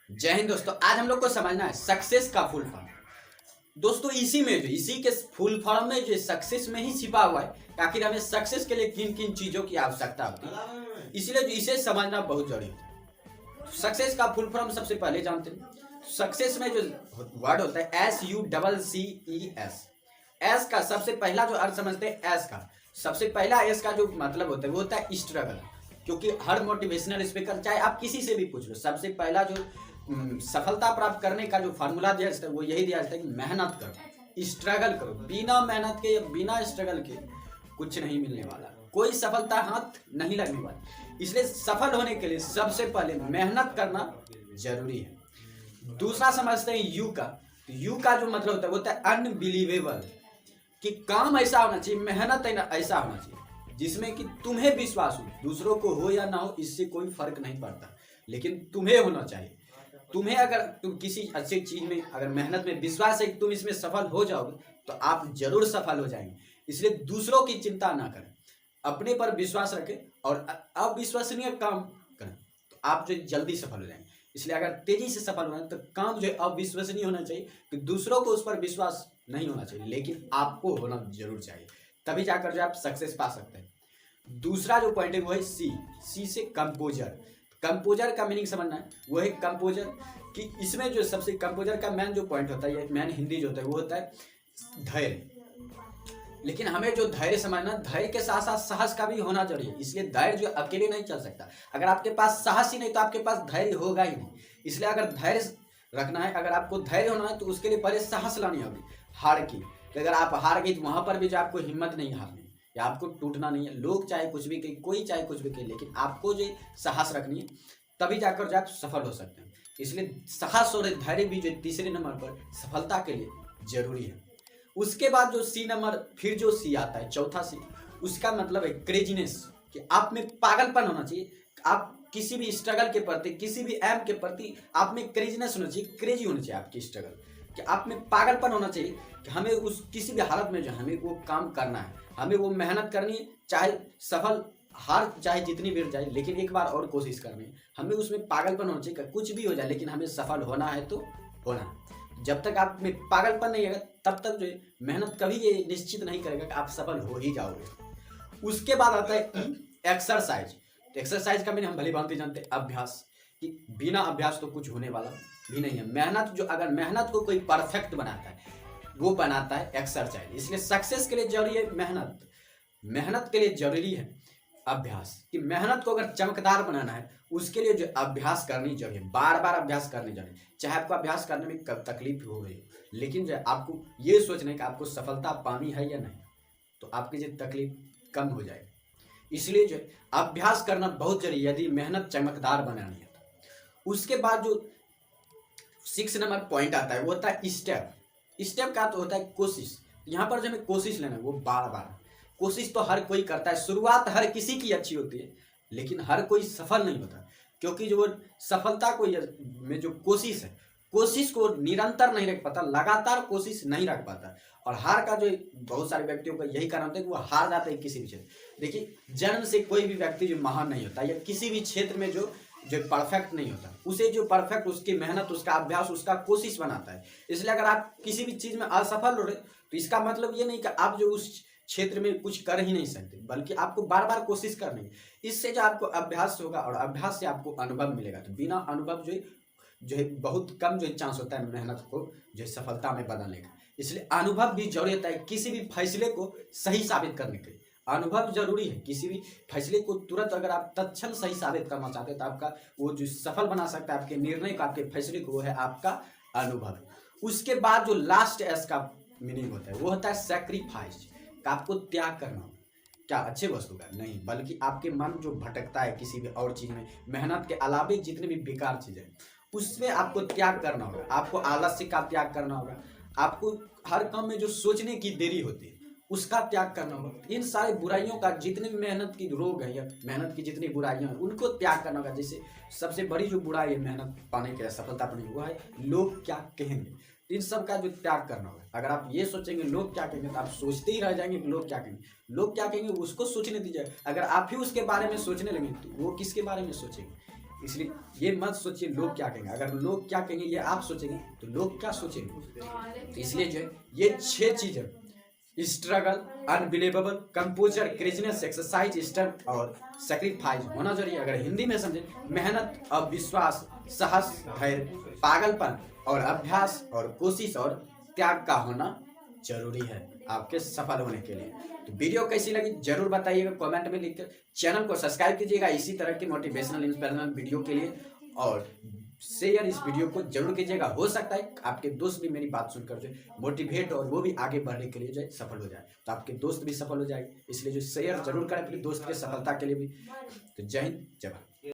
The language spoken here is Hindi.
जय हिंद दोस्तों। आज हम लोग को समझना है सक्सेस का फुल फॉर्म। दोस्तों इसी के फुल फॉर्म में जो सक्सेस में ही छिपा हुआ है कि आखिर हमें सक्सेस के लिए किन किन चीजों की आवश्यकता होती है, इसलिए जो इसे समझना बहुत जरूरी है। सक्सेस का फुल फॉर्म सबसे पहले जानते हैं। सक्सेस में जो वर्ड होता है SUCCES, एस का सबसे पहला जो अर्थ समझते हैं, एस का सबसे पहला एस का जो मतलब होता है वो होता है स्ट्रगल। क्योंकि हर मोटिवेशनल स्पीकर चाहे आप किसी से भी पूछ लो, सबसे पहला जो सफलता प्राप्त करने का जो फार्मूला दिया जाता है वो यही दिया जाता है कि मेहनत करो, स्ट्रगल करो। बिना मेहनत के या बिना स्ट्रगल के कुछ नहीं मिलने वाला, कोई सफलता हाथ नहीं लगने वाली। इसलिए सफल होने के लिए सबसे पहले मेहनत करना जरूरी है। दूसरा समझते हैं यू का। यू का जो मतलब होता है वो होता है अनबिलीवेबल, कि काम ऐसा होना चाहिए, मेहनत ऐसा होना चाहिए जिसमें कि तुम्हें विश्वास हो, दूसरों को हो या ना हो इससे कोई फर्क नहीं पड़ता, लेकिन तुम्हें होना चाहिए। तुम्हें अगर तुम किसी अच्छी चीज में अगर मेहनत में विश्वास है कि तुम इसमें सफल हो जाओगे तो आप जरूर सफल हो जाएंगे। इसलिए दूसरों की चिंता ना करें, अपने पर विश्वास रखें और अविश्वसनीय काम करें तो आप जो जल्दी सफल हो जाएंगे। इसलिए अगर तेजी से सफल होना है तो काम जो है अविश्वसनीय होना चाहिए, कि दूसरों को उस पर विश्वास नहीं होना चाहिए लेकिन आपको होना जरूर चाहिए, तभी जाकर जो आप सक्सेस पा सकते हैं। दूसरा जो पॉइंट है वो है सी से कंपोजर। कंपोजर का मीनिंग समझना है, वो है कंपोजर कि इसमें जो सबसे कंपोजर का मेन जो पॉइंट होता है, मेन हिंदी जो होता है वो होता है धैर्य। लेकिन हमें जो धैर्य समझना, धैर्य के साथ साथ साहस का भी होना चाहिए। इसलिए धैर्य जो अकेले नहीं चल सकता, अगर आपके पास साहस ही नहीं तो आपके पास धैर्य होगा ही नहीं। इसलिए अगर धैर्य रखना है, अगर आपको धैर्य होना है तो उसके लिए पहले साहस लानी होगी हार की। तो अगर आप हार गए तो वहां पर भी जो आपको हिम्मत नहीं हारनी या आपको टूटना नहीं है। लोग चाहे कुछ भी कहे, कोई चाहे कुछ भी कहे, लेकिन आपको जो साहस रखनी है तभी जाकर जो आप सफल हो सकते हैं। इसलिए साहस और धैर्य भी जो तीसरे नंबर पर सफलता के लिए जरूरी है। उसके बाद जो सी नंबर, फिर जो सी आता है चौथा सी, उसका मतलब है क्रेजीनेस, कि आप में पागलपन होना चाहिए। आप किसी भी स्ट्रगल के प्रति, किसी भी एम के प्रति आप में क्रेजीनेस होना चाहिए, क्रेजी होनी चाहिए आपकी स्ट्रगल, कि आप में पागलपन होना चाहिए कि हमें उस किसी भी हालत में जो हमें वो काम करना है, हमें वो मेहनत करनी है, चाहे सफल हार चाहे जितनी भी जाए लेकिन एक बार और कोशिश करनी है। हमें उसमें पागलपन होना चाहिए, कुछ भी हो जाए लेकिन हमें सफल होना है तो होना है। जब तक आप में पागलपन नहीं आएगा तब तक जो मेहनत कभी ये निश्चित नहीं करेगा कि आप सफल हो ही जाओगे। उसके बाद आता है एक्सरसाइज। तो एक्सरसाइज का मैंने हम भली भांति जानते हैं अभ्यास, कि बिना अभ्यास तो कुछ होने वाला भी नहीं है। मेहनत जो, अगर मेहनत को कोई परफेक्ट बनाता है वो बनाता है एक्सरसाइज। इसलिए सक्सेस के लिए जरूरी है मेहनत, मेहनत के लिए जरूरी है अभ्यास, कि मेहनत को अगर चमकदार बनाना है उसके लिए जो अभ्यास करनी जरूरी है, बार बार अभ्यास करनी जरूरी है। चाहे आपको अभ्यास करने में कब तकलीफ हो रही हो, लेकिन जो आपको ये सोचना है कि आपको सफलता पानी है या नहीं, तो आपकी जो तकलीफ कम हो जाएगी। इसलिए जो अभ्यास करना बहुत जरूरी है यदि मेहनत चमकदार बनानी है। उसके बाद जो 6 नंबर पॉइंट आता है वो होता है स्टेप। स्टेप का तो होता है कोशिश। यहाँ पर जो हमें कोशिश लेना है वो बार बार, कोशिश तो हर कोई करता है, शुरुआत हर किसी की अच्छी होती है लेकिन हर कोई सफल नहीं होता, क्योंकि जो सफलता को में जो कोशिश है, कोशिश को निरंतर नहीं रख पाता, लगातार कोशिश नहीं रख पाता। और हार का जो बहुत सारे व्यक्तियों का यही कारण होता है कि वो हार जाते हैं किसी भी क्षेत्र। देखिए जन्म से कोई भी व्यक्ति जो महान नहीं होता, या किसी भी क्षेत्र में जो परफेक्ट नहीं होता, उसे जो परफेक्ट उसकी मेहनत, उसका अभ्यास, उसका कोशिश बनाता है। इसलिए अगर आप किसी भी चीज में असफल हो रहे तो इसका मतलब ये नहीं कि आप जो उस क्षेत्र में कुछ कर ही नहीं सकते, बल्कि आपको बार बार कोशिश करनी है। इससे जो आपको अभ्यास होगा और अभ्यास से आपको अनुभव मिलेगा। तो बिना अनुभव जो है बहुत कम जो चांस होता है मेहनत को जो सफलता में बदलने का। इसलिए अनुभव भी जरूरी होता है किसी भी फैसले को सही साबित करने के लिए। अनुभव जरूरी है, किसी भी फैसले को तुरंत अगर आप तत्क्षण सही साबित करना चाहते हैं तो आपका वो जो सफल बना सकता है आपके निर्णय को, आपके फैसले को, वो है आपका अनुभव। उसके बाद जो लास्ट एस का मीनिंग होता है वो होता है सेक्रीफाइस, आपको त्याग करना हो। क्या अच्छे वस्तु का नहीं, बल्कि आपके मन जो भटकता है किसी भी और चीज में, मेहनत के अलावे जितने भी बेकार चीजें उसमें आपको त्याग करना होगा। आपको आलस्य का त्याग करना होगा, आपको हर काम में जो सोचने की देरी होती है उसका त्याग करना होगा। इन सारी बुराइयों का, जितने भी मेहनत की रोग है या मेहनत की जितनी बुराइयां हैं उनको त्याग करना होगा। जैसे सबसे बड़ी जो बुराई है मेहनत पाने के, सफलता पाने की, वो है लोग क्या कहेंगे। इन सब का जो त्याग करना होगा। अगर आप ये सोचेंगे लोग क्या कहेंगे तो आप सोचते ही रह जाएंगे कि लोग क्या कहेंगे, लोग क्या कहेंगे उसको सोचने दीजिए। अगर आप ही उसके बारे में सोचने लगे तो वो किसके बारे में सोचेंगे। इसलिए ये मत सोचिए लोग क्या कहेंगे, अगर लोग क्या कहेंगे ये आप सोचेंगे तो लोग क्या सोचेंगे। तो इसलिए जो है ये 6 चीजें, struggle, unbelievable, composer, craziness, exercise, stunt और सेक्रीफाइस होना जरूरी है। अगर हिंदी में समझे, मेहनत, अविश्वास, साहस, धैर्य, पागलपन और अभ्यास और कोशिश और त्याग का होना जरूरी है आपके सफल होने के लिए। तो वीडियो कैसी लगी जरूर बताइएगा कमेंट में लिखकर। चैनल को सब्सक्राइब कीजिएगा इसी तरह की मोटिवेशनल इंस्पिरेशनल वीडियो के लिए, और शेयर इस वीडियो को जरूर कीजिएगा। हो सकता है आपके दोस्त भी मेरी बात सुनकर जो मोटिवेट और वो भी आगे बढ़ने के लिए जो सफल हो जाए, तो आपके दोस्त भी सफल हो जाएंगे। इसलिए जो शेयर जरूर करें अपने दोस्त के सफलता के लिए भी। तो जय हिंद, जय भारत।